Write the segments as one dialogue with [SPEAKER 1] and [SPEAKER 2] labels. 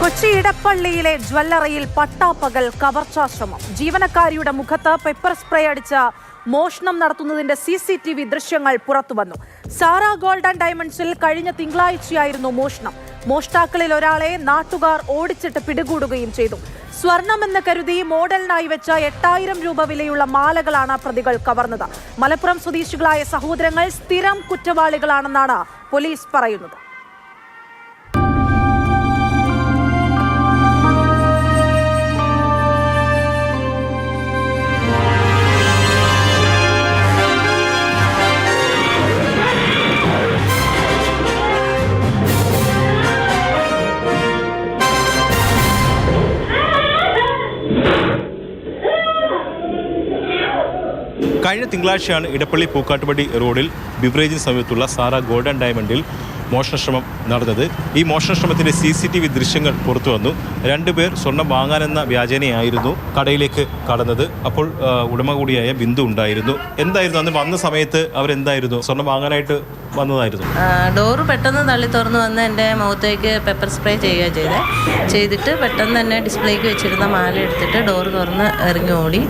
[SPEAKER 1] കൊച്ചി ഇടപ്പള്ളിയിലെ ജ്വല്ലറിയിൽ പട്ടാപ്പകൽ കവർച്ചാശ്രമം. ജീവനക്കാരിയുടെ മുഖത്ത് പെപ്പർ സ്പ്രേ അടിച്ച മോഷണം നടത്തുന്നതിന്റെ CCTV ദൃശ്യങ്ങൾ പുറത്തുവന്നു. സാറ ഗോൾഡ് ആൻഡ് ഡയമണ്ട്സിൽ കഴിഞ്ഞ തിങ്കളാഴ്ചയായിരുന്നു മോഷണം. മോഷ്ടാക്കളിൽ ഒരാളെ നാട്ടുകാർ ഓടിച്ചിട്ട് പിടികൂടുകയും ചെയ്തു. സ്വർണമെന്ന് കരുതി മോഡലിനായി വെച്ച 8000 രൂപ വിലയുള്ള മാലകളാണ് പ്രതികൾ കവർന്നത്. മലപ്പുറം സ്വദേശികളായ സഹോദരങ്ങൾ സ്ഥിരം കുറ്റവാളികളാണെന്നാണ് പോലീസ് പറയുന്നത്.
[SPEAKER 2] കഴിഞ്ഞ തിങ്കളാഴ്ചയാണ് ഇടപ്പള്ളി പൂക്കാട്ടുപടി റോഡിൽ ബിവറേജിന് സമീപത്തുള്ള സാറ ഗോൾഡ് ആൻഡ് ഡയമണ്ടിൽ മോഷണശ്രമം നടന്നത്. ഈ മോഷണശ്രമത്തിൻ്റെ CCTV ദൃശ്യങ്ങൾ പുറത്തു വന്നു. രണ്ടുപേർ സ്വർണം വാങ്ങാനെന്ന വ്യാജനയായിരുന്നു കടയിലേക്ക് കടന്നത്. അപ്പോൾ ഉടമ കൂടിയായ ബിന്ദു ഉണ്ടായിരുന്നു. എന്തായിരുന്നു അന്ന് വന്ന സമയത്ത് അവരെന്തായിരുന്നു? സ്വർണം വാങ്ങാനായിട്ട് വന്നതായിരുന്നു.
[SPEAKER 3] ഡോറ് പെട്ടെന്ന് തള്ളി തുറന്ന് വന്ന് എൻ്റെ മുഖത്തേക്ക് പെപ്പർ സ്പ്രേ ചെയ്തിട്ട് പെട്ടെന്ന് തന്നെ ഡിസ്പ്ലേക്ക് വെച്ചിരുന്ന മാല എടുത്തിട്ട് ഡോറ് തുറന്ന് ഇറങ്ങി ഓടി.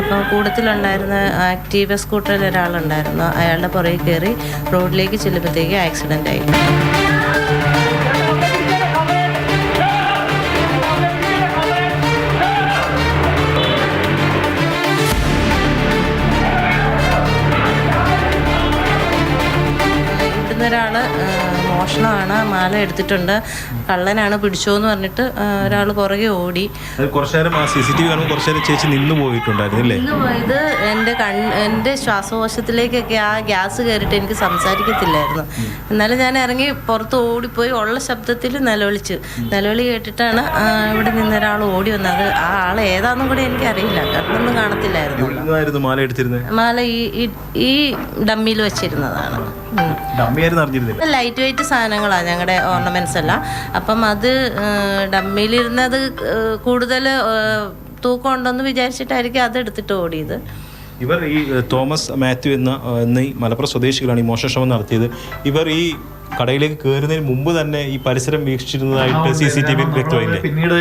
[SPEAKER 3] അപ്പോൾ കൂട്ടത്തിലുണ്ടായിരുന്ന ആക്റ്റീവ സ്കൂട്ടറിൽ ഒരാളുണ്ടായിരുന്നു. അയാളുടെ പുറകെ കയറി റോഡിലേക്ക് ചെല്ലുമ്പോഴത്തേക്ക് ആക്സിഡൻ്റ് ആയി. ഒരാൾ മോഷണമാണ്, മാല എടുത്തിട്ടുണ്ട്, കള്ളനാണ്, പിടിച്ചോന്ന് പറഞ്ഞിട്ട് ഒരാൾ പുറകെ ഓടി.
[SPEAKER 2] ചേച്ചി നിന്ന് പോയിട്ടുണ്ടായിരുന്നില്ലേ?
[SPEAKER 3] നിന്ന് പോയത് എൻ്റെ ശ്വാസകോശത്തിലേക്കൊക്കെ ആ ഗ്യാസ് കയറിയിട്ട് എനിക്ക് സംസാരിക്കത്തില്ലായിരുന്നു. എന്നാലും ഞാൻ ഇറങ്ങി പുറത്ത് ഓടിപ്പോയി ഉള്ള ശബ്ദത്തിൽ നിലവിളി കേട്ടിട്ടാണ് ഇവിടെ നിന്നൊരാൾ ഓടി വന്നത്. ആ ആൾ ഏതാണെന്നും കൂടി എനിക്കറിയില്ല, കണ്ണൊന്നും കാണത്തില്ലായിരുന്നു. മാല ഈ ഡമ്മിയിൽ വെച്ചിരുന്നതാണ്. ലൈറ്റ് വെയിറ്റ് സാധനങ്ങളാണ് ഞങ്ങളുടെ ഓർണമെന്റ്സ് എല്ലാം. അപ്പം അത് ഡമ്മിയിലിരുന്നത് കൂടുതൽ തൂക്കം ഉണ്ടെന്ന് വിചാരിച്ചിട്ടായിരിക്കും അത് എടുത്തിട്ട് ഓടിയത്.
[SPEAKER 2] ഇവർ ഈ തോമസ് മാത്യു എന്ന ഈ മലപ്പുറം സ്വദേശികളാണ് ഈ മോഷണശ്രമം നടത്തിയത്. ഇവർ ഈ കടയിലേക്ക് കയറുന്നതിന് മുമ്പ് തന്നെ ഈ പരിസരം വീക്ഷിച്ചിരുന്നതായിട്ട് CCTV വ്യക്തമായില്ലേ?
[SPEAKER 4] പിന്നീട്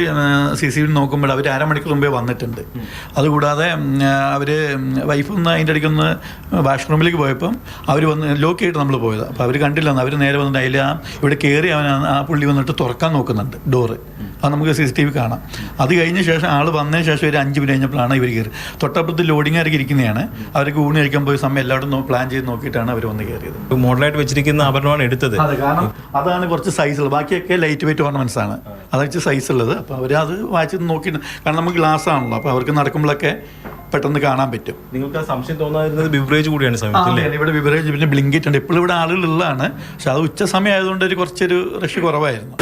[SPEAKER 4] CCTV നോക്കുമ്പോൾ അവർ അരമണിക്കൂർ മുമ്പേ വന്നിട്ടുണ്ട്. അതുകൂടാതെ അവർ വൈഫൊന്ന് അതിൻ്റെ ഇടയ്ക്കൊന്ന് വാഷ്റൂമിലേക്ക് പോയപ്പം അവർ വന്ന് ലോക്ക് ചെയ്തിട്ട് നമ്മൾ പോയത്. അപ്പോൾ അവർ കണ്ടില്ലെന്ന്. അവർ നേരെ വന്നിട്ട് അതിൽ ഇവിടെ കയറി ആ പുള്ളി വന്നിട്ട് തുറക്കാൻ നോക്കുന്നുണ്ട് ഡോറ്. അത് നമുക്ക് CCTV കാണാം. അത് കഴിഞ്ഞ ശേഷം ആൾ വന്നതിന് ശേഷം ഒരു 5 മിനിറ്റ് കഴിഞ്ഞപ്പോഴാണ് ഇവർ കയറി. തൊട്ടപ്പുറത്ത് ലോഡിങ്ങാർക്ക് ഇരിക്കുന്നതാണ്. അവർക്ക് ഊണ് കഴിക്കാൻ പോയ സമയം എല്ലാവരും പ്ലാൻ ചെയ്ത് നോക്കിയിട്ടാണ് അവർ വന്ന് കയറിയത്.
[SPEAKER 2] മോഡലായിട്ട് വെച്ചിരിക്കുന്ന ആഭരണമാണ് എടുത്തത്.
[SPEAKER 4] അതെ, കാരണം അതാണ് കുറച്ച് സൈസുള്ളത്. ബാക്കിയൊക്കെ ലൈറ്റ് വെയിറ്റ് ഓർണമെന്റ്സ് ആണ്. അത് വെച്ച് സൈസ് ഉള്ളത്. അപ്പോൾ അവർ അത് വായിച്ച് നോക്കിയിട്ട്, കാരണം നമുക്ക് ഗ്ലാസ് ആണല്ലോ, അപ്പോൾ അവർക്ക് നടക്കുമ്പോഴൊക്കെ പെട്ടെന്ന് കാണാൻ പറ്റും.
[SPEAKER 2] നിങ്ങൾക്ക് ആ സംശയം തോന്നാതിരുന്നത് ബിവറേജ് കൂടിയാണ് സമയത്ത്.
[SPEAKER 4] ഇവിടെ ബിവറേജ്, പിന്നെ ബ്ലിങ്കിറ്റ് ഉണ്ട്. ഇപ്പോഴും ഇവിടെ ആളുകളുള്ളതാണ്. പക്ഷെ അത് ഉച്ച സമയം ആയതുകൊണ്ട് ഒരു കുറച്ചൊരു റഷ് കുറവായിരുന്നു.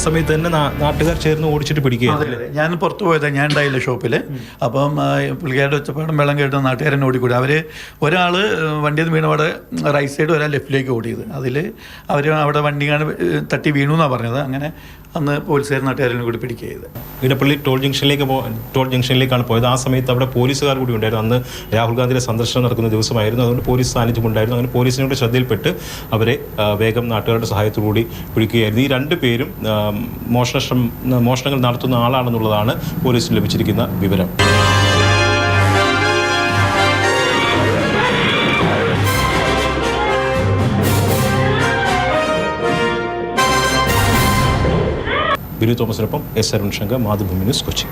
[SPEAKER 2] സമയത്ത് തന്നെ നാട്ടുകാർ ചേർന്ന് ഓടിച്ചിട്ട് പിടിക്കുക.
[SPEAKER 4] ഞാൻ പുറത്ത് പോയതാണ്, ഞാൻ ഉണ്ടായില്ല ഷോപ്പിൽ. അപ്പം പുള്ളിക്കാരുടെ ഒച്ചപ്പാടും വെള്ളം കേട്ട് നാട്ടുകാരൻ ഓടിക്കൂടി. അവർ ഒരാൾ വണ്ടിയിൽ നിന്ന് വീണവിടെ റൈറ്റ് സൈഡ്, ഒരാൾ ലെഫ്റ്റിലേക്ക് ഓടിയത്. അതിൽ അവർ അവിടെ വണ്ടിയാണ് തട്ടി വീണു എന്നാണ് പറഞ്ഞത്. അങ്ങനെ അന്ന് പോലീസുകാർ നാട്ടുകാരനും കൂടി പിടിക്കുക ചെയ്ത്.
[SPEAKER 2] ഇടപ്പള്ളി ടോൾ ജംഗ്ഷനിലേക്കാണ് പോയത്. ആ സമയത്ത് അവിടെ പോലീസുകാർ കൂടി ഉണ്ടായിരുന്നു. അന്ന് രാഹുൽ ഗാന്ധിയുടെ സന്ദർശനം നടക്കുന്ന ദിവസമായിരുന്നു. അതുകൊണ്ട് പോലീസ് സാന്നിധ്യം ഉണ്ടായിരുന്നു. അങ്ങനെ പോലീസിനോട് ശ്രദ്ധയിൽപ്പെട്ട് അവരെ വേഗം നാട്ടുകാരുടെ സഹായത്തോടുകൂടി പിടിക്കുകയായിരുന്നു. ഈ 2 പേരും മോഷണങ്ങൾ നടത്തുന്ന ആളാണെന്നുള്ളതാണ് പോലീസിന് ലഭിച്ചിരിക്കുന്ന വിവരം. ബിനു തോമസിനൊപ്പം S. അരുൺ ശങ്കർ, മാതൃഭൂമി ന്യൂസ്, കൊച്ചി.